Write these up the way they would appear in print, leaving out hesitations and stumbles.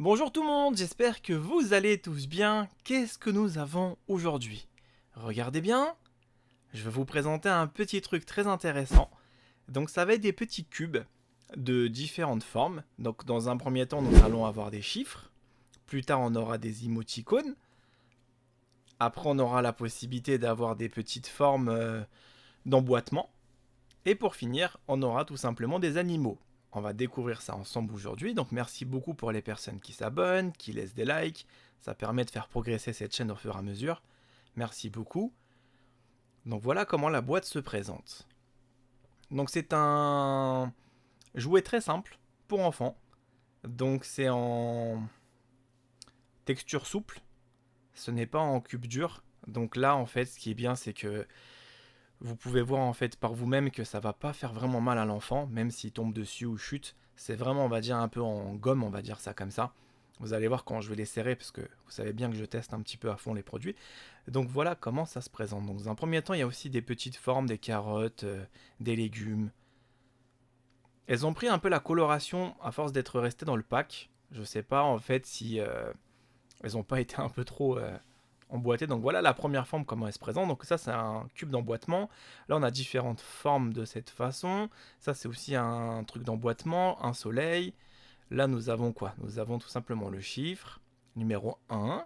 Bonjour tout le monde, j'espère que vous allez tous bien. Qu'est-ce que nous avons aujourd'hui? Regardez bien, je vais vous présenter un petit truc très intéressant. Donc ça va être des petits cubes de différentes formes. Donc dans un premier temps, nous allons avoir des chiffres. Plus tard, on aura des émoticônes. Après, on aura la possibilité d'avoir des petites formes d'emboîtement. Et pour finir, on aura tout simplement des animaux. On va découvrir ça ensemble aujourd'hui, donc merci beaucoup pour les personnes qui s'abonnent, qui laissent des likes, ça permet de faire progresser cette chaîne au fur et à mesure. Merci beaucoup. Donc voilà comment la boîte se présente. Donc c'est un jouet très simple pour enfants. Donc c'est en texture souple, ce n'est pas en cube dur. Donc là en fait ce qui est bien c'est que vous pouvez voir en fait par vous-même que ça va pas faire vraiment mal à l'enfant, même s'il tombe dessus ou chute. C'est vraiment, on va dire, un peu en gomme, on va dire ça comme ça. Vous allez voir quand je vais les serrer, parce que vous savez bien que je teste un petit peu à fond les produits. Donc voilà comment ça se présente. Donc dans un premier temps, il y a aussi des petites formes, des carottes, des légumes. Elles ont pris un peu la coloration à force d'être restées dans le pack. Je sais pas en fait si elles ont pas été un peu trop emboîtées. Donc voilà la première forme, comment elle se présente. Donc ça c'est un cube d'emboîtement. Là on a différentes formes de cette façon. Ça c'est aussi un truc d'emboîtement, un soleil. Là nous avons quoi? Nous avons tout simplement le chiffre numéro 1.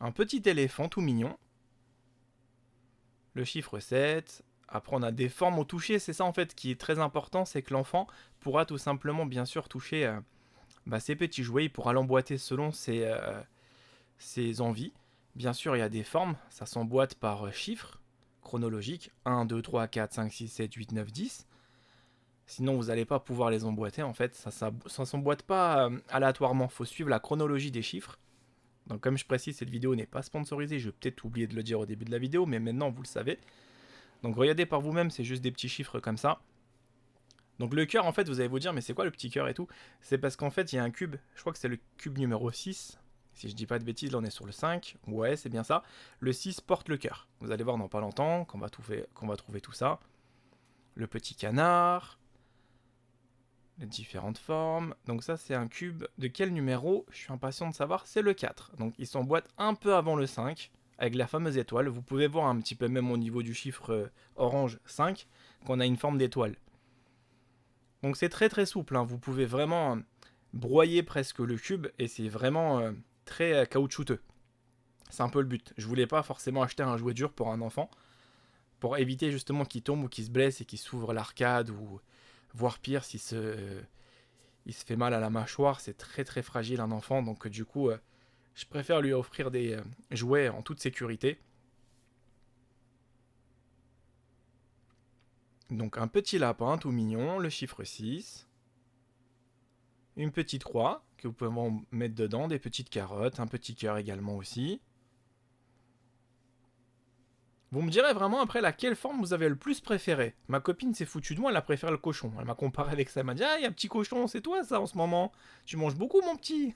Un petit éléphant tout mignon. Le chiffre 7. Après on a des formes au toucher. C'est ça en fait qui est très important. C'est que l'enfant pourra tout simplement bien sûr toucher ses petits jouets. Il pourra l'emboîter selon ses envies. Bien sûr, il y a des formes, ça s'emboîte par chiffres chronologiques 1, 2, 3, 4, 5, 6, 7, 8, 9, 10. Sinon, vous n'allez pas pouvoir les emboîter. En fait, ça s'emboîte pas aléatoirement. Il faut suivre la chronologie des chiffres. Donc, comme je précise, cette vidéo n'est pas sponsorisée. Je vais peut-être oublier de le dire au début de la vidéo, mais maintenant vous le savez. Donc, regardez par vous-même, c'est juste des petits chiffres comme ça. Donc, le cœur, en fait, vous allez vous dire, mais c'est quoi le petit cœur et tout? C'est parce qu'en fait, il y a un cube. Je crois que c'est le cube numéro 6. Si je dis pas de bêtises, là on est sur le 5. Ouais, c'est bien ça. Le 6 porte le cœur. Vous allez voir dans pas longtemps qu'on va trouver tout ça. Le petit canard. Les différentes formes. Donc ça c'est un cube de quel numéro? Je suis impatient de savoir. C'est le 4. Donc il s'emboîte un peu avant le 5. Avec la fameuse étoile. Vous pouvez voir un petit peu même au niveau du chiffre orange 5 qu'on a une forme d'étoile. Donc c'est très très souple. Vous pouvez vraiment broyer presque le cube. Et c'est vraiment très caoutchouteux. C'est un peu le but. Je voulais pas forcément acheter un jouet dur pour un enfant, pour éviter justement qu'il tombe ou qu'il se blesse et qu'il s'ouvre l'arcade, ou voire pire, il se fait mal à la mâchoire. C'est très très fragile un enfant, donc du coup, je préfère lui offrir des jouets en toute sécurité. Donc un petit lapin tout mignon, le chiffre 6, une petite croix que vous pouvez mettre dedans, des petites carottes, un petit cœur également aussi. Vous me direz vraiment après laquelle forme vous avez le plus préféré. Ma copine s'est foutue de moi, elle a préféré le cochon. Elle m'a comparé avec ça, elle m'a dit ah, il y a un petit cochon, c'est toi ça en ce moment. Tu manges beaucoup mon petit.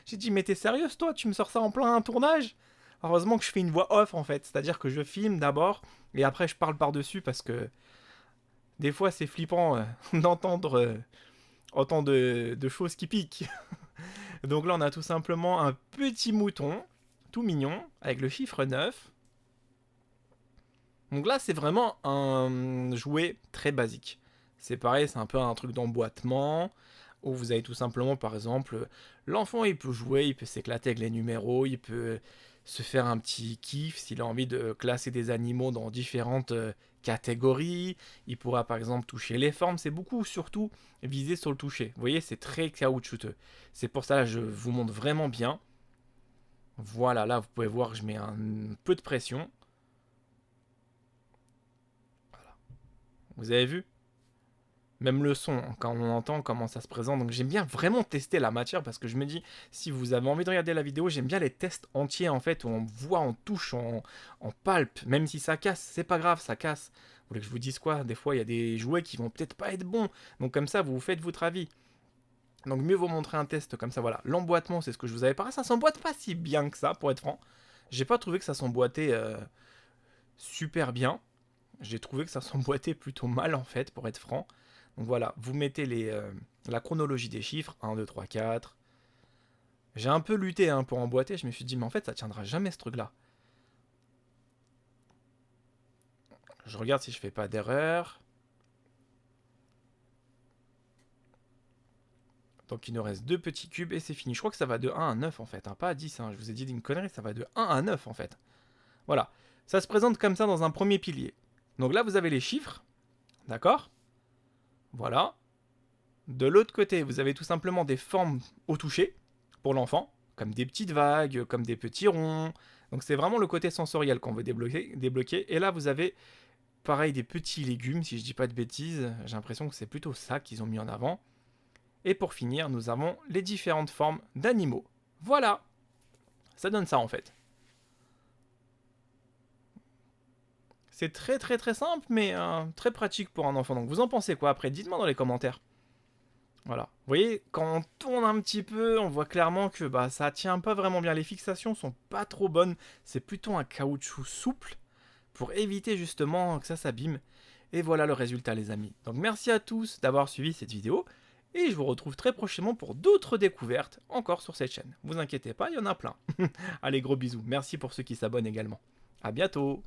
J'ai dit mais t'es sérieuse toi, tu me sors ça en plein tournage? Heureusement que je fais une voix off en fait, c'est-à-dire que je filme d'abord et après je parle par-dessus parce que des fois c'est flippant d'entendre autant de choses qui piquent. Donc là on a tout simplement un petit mouton, tout mignon, avec le chiffre 9. Donc là, c'est vraiment un jouet très basique. C'est pareil, c'est un peu un truc d'emboîtement, où vous avez tout simplement, par exemple, l'enfant, il peut jouer, il peut s'éclater avec les numéros, il peut se faire un petit kiff s'il a envie de classer des animaux dans différentes catégories. Il pourra, par exemple, toucher les formes. C'est beaucoup, surtout, visé sur le toucher. Vous voyez, c'est très caoutchouteux. C'est pour ça, là, je vous montre vraiment bien. Voilà, là, vous pouvez voir que je mets un peu de pression. Vous avez vu? Même le son, quand on entend comment ça se présente. Donc j'aime bien vraiment tester la matière parce que je me dis, si vous avez envie de regarder la vidéo, j'aime bien les tests entiers en fait, où on voit, on touche, on palpe, même si ça casse, c'est pas grave, ça casse. Vous voulez que je vous dise quoi? Des fois, il y a des jouets qui vont peut-être pas être bons. Donc comme ça, vous vous faites votre avis. Donc mieux vaut montrer un test comme ça, voilà. L'emboîtement, c'est ce que je vous avais parlé. Ça s'emboîte pas si bien que ça, pour être franc. J'ai pas trouvé que ça s'emboîtait super bien. J'ai trouvé que ça s'emboîtait plutôt mal en fait, pour être franc. Donc voilà, vous mettez la chronologie des chiffres, 1, 2, 3, 4. J'ai un peu lutté hein, pour emboîter, je me suis dit, mais en fait, ça tiendra jamais ce truc-là. Je regarde si je fais pas d'erreur. Donc il nous reste 2 petits cubes et c'est fini. Je crois que ça va de 1 à 9 en fait, hein, pas à 10. Hein. Je vous ai dit une connerie, ça va de 1 à 9 en fait. Voilà. Ça se présente comme ça dans un premier pilier. Donc là, vous avez les chiffres. D'accord? Voilà. De l'autre côté, vous avez tout simplement des formes au toucher pour l'enfant, comme des petites vagues, comme des petits ronds. Donc c'est vraiment le côté sensoriel qu'on veut débloquer. Et là, vous avez pareil des petits légumes, si je dis pas de bêtises. J'ai l'impression que c'est plutôt ça qu'ils ont mis en avant. Et pour finir, nous avons les différentes formes d'animaux. Voilà, ça donne ça en fait. C'est très très très simple, mais très pratique pour un enfant. Donc vous en pensez quoi après? Dites-moi dans les commentaires. Voilà. Vous voyez, quand on tourne un petit peu, on voit clairement que bah, ça tient pas vraiment bien. Les fixations sont pas trop bonnes. C'est plutôt un caoutchouc souple pour éviter justement que ça s'abîme. Et voilà le résultat les amis. Donc merci à tous d'avoir suivi cette vidéo. Et je vous retrouve très prochainement pour d'autres découvertes encore sur cette chaîne. Vous inquiétez pas, il y en a plein. Allez, gros bisous. Merci pour ceux qui s'abonnent également. À bientôt.